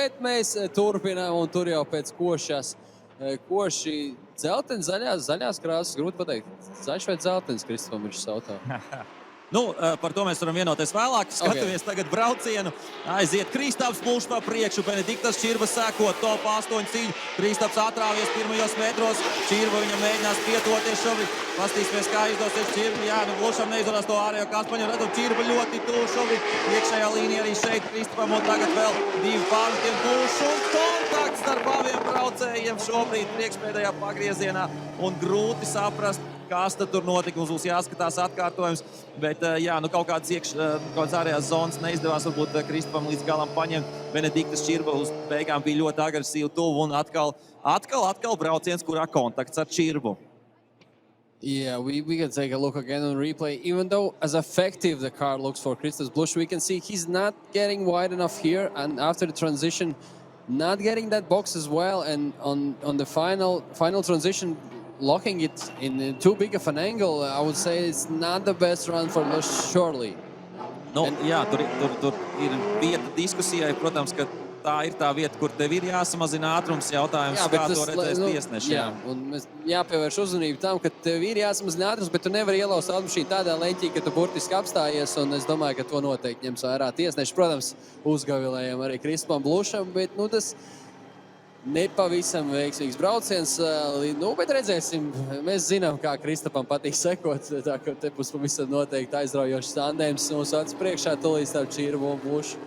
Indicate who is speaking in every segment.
Speaker 1: bet mēs turpinām, un tur jau pēc koši dzeltens, zaļās krāsas, grūti pateikt. Zaļš vai dzeltens, Kristofam, viņš sautā.
Speaker 2: Nu, par to mēs varam vienoties vēlāk. Skatāmies tagad braucienu. Aiziet Kristaps Blušs pa priekšu. Benediktas Čirba seko top 8 cīņu. Kristaps atrāvies pirmajos metros. Čirba viņam mēģinās pietoties šobrīd. Pastīsimies, kā izdosies Čirba. Jā, nu Blušam neizdodas to ārējo Kaspaņu. Redzam, Čirba ļoti tuvu šobrīd. Iekšējā līnija arī šeit Kristapam. Un tagad vēl 2 pārmetiem Blušs. Un kontakts starp abiem braucējiem šobrīd priekšpēdējā pagriezienā. Un grūti saprast, kas tad tur notika. Mums būs jāskatās atkārtojums. Bet, jā, nu kaut kādas ārējās zonas neizdevās varbūt Kristapam līdz galam paņemt. Benediktas Čirba uz beigām bija ļoti agresīvi tuvu un atkal brauciens, kurā kontakts ar Čirbu.
Speaker 1: Yeah, we can take a look again on replay. Even though as effective the car looks for Kristaps Blušs, we can see he's not getting wide enough here, and after the transition, not getting that box as well, and on the final transition, locking it in too big of an angle, I would say it's not the best run for Blušs, surely.
Speaker 2: Nu, jā, tur ir vieta diskusijai, protams, ka tā ir tā vieta, kur tev ir jāsamazina ātrums. Jautājums, jā, kā to redzēs tiesneši.
Speaker 1: Jā, un mēs jāpievērš uzmanību tam, ka tev ir jāsamazina ātrums, bet tu nevari ielauzt automašīnu tādā leņķī, ka tu burtiski apstājies, un es domāju, ka to noteikti ņems vērā tiesneši. Protams, uzgavilējam arī Kristapam Blušam, bet tas nepavisam veiksmīgs brauciens, bet redzēsim, mēs zinām, kā Kristapam patīk sekot, tā ka te būs pavisam noteikti aizraujošs tandēms mūsu acis priekšā tūlīt starp Čirbu un Blušu.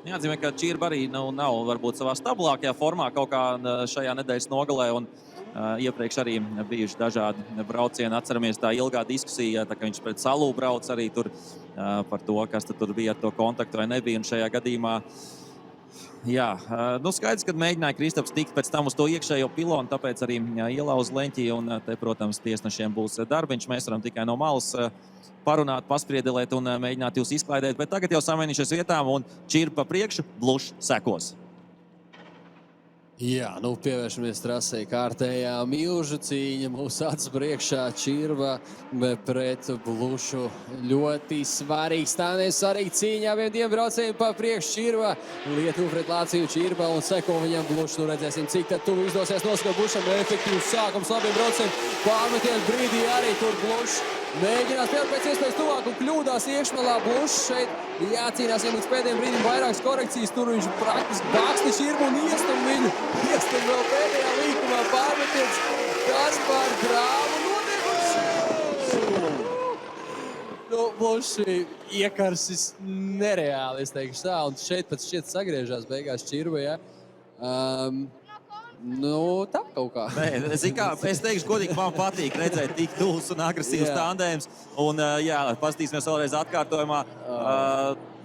Speaker 2: Jāatzīmē, ka Čirba arī nav varbūt savā stabilākajā formā kaut kā šajā nedēļas nogalē, un iepriekš arī bijuši dažādi braucieni. Atceramies tā ilgā diskusija, tā kā viņš pret Salu brauc arī tur par to, kas tur bija ar to kontaktu vai nebija, un šajā gadījumā jā, nu skaidrs, kad mēģināja Kristaps tikt pēc tam uz to iekšējo pilonu, tāpēc arī ielauz leņķī, un te, protams, tiesnešiem būs darbiņš. Mēs varam tikai no malas parunāt, paspriedelēt un mēģināt jūs izklaidēt, bet tagad jau samainīšies vietām, un Čirba pa priekšu, Blušs sekos.
Speaker 1: Jā, nu pievēršamies trasei kārtējā milžu cīņa. Mūsu acis priekšā Čirba pret Blušu. Ļoti svarīgs stāvnieks, svarīga cīņa abiem diviem braucējiem pa priekšu Čirba. Lietuva pret Lāciju Čirba un seko viņam Blušs. Nu redzēsim, cik tad tuvu izdosies noskot Blušam. Efektīvs sākums abiem braucējiem. Pārmetiens brīdī arī tur Blušs. Mēģinās pēc iespējas tuvāk un kļūdās iekšmalā. Blušs šeit jācīnās, ja līdz pēdējiem brīdim vairākas korekcijas. Tur viņš praktiski bāksti Čirbu un iestam viņu. Iestam vēl pēdējā līkumā pārmetiens. Kas par grāvu notiekuši? Nu, Blušs iekarsis nereāli, es teikšu tā. Un šeit pat šķiet sagriežās beigās Čirba, ja? Nu, tā kaut kā.
Speaker 2: Nē, es teikšu godīgi, man patīk redzēt tik tūs un agresīvs tandēms. Un, jā, pastīsimies vēlreiz atkārtojumā.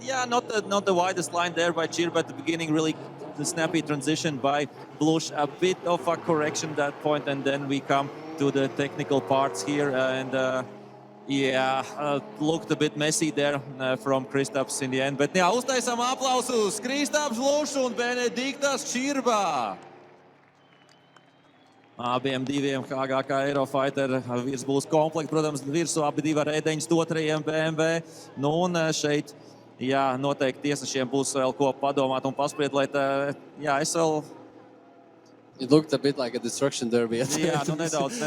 Speaker 2: Yeah, not the widest line there by Čirba at the beginning. Really the snappy transition by Blušs. A bit of a correction at that point, and then we come to the technical parts here. And looked a bit messy there from Kristaps in the end. Bet jā, uztaisām aplausus Kristaps Blušs un Benediktas Čirba. Abiem diviem kā Eurofighter virsbūs komplekti, protams, virsū abi divi ar ēdeņus otrajiem BMW. Nu, un šeit, jā, noteikti tiesnešiem būs vēl ko padomāt un paspriedlēt. Jā, es vēl...
Speaker 1: It looked a bit like a destruction derby.
Speaker 2: Jā, nu nedaudz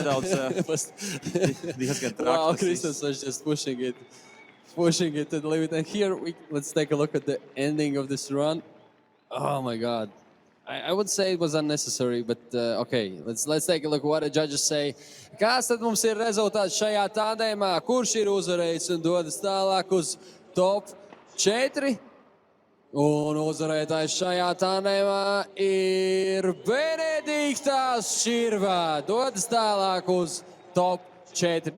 Speaker 2: diezgan traki.
Speaker 1: Wow, Kristaps was just pushing it to the limit. And here, let's take a look at the ending of this run. Oh my God. I would say it was unnecessary, but okay, let's take a look what the judges say. Kāds tad mums ir rezultāts šajā tandēmā? Kurš ir uzvarējis un dodas tālāk uz top 4? Un uzvarētājs šajā tandēmā ir Benediktas Čirba. Dodas tālāk uz top 4.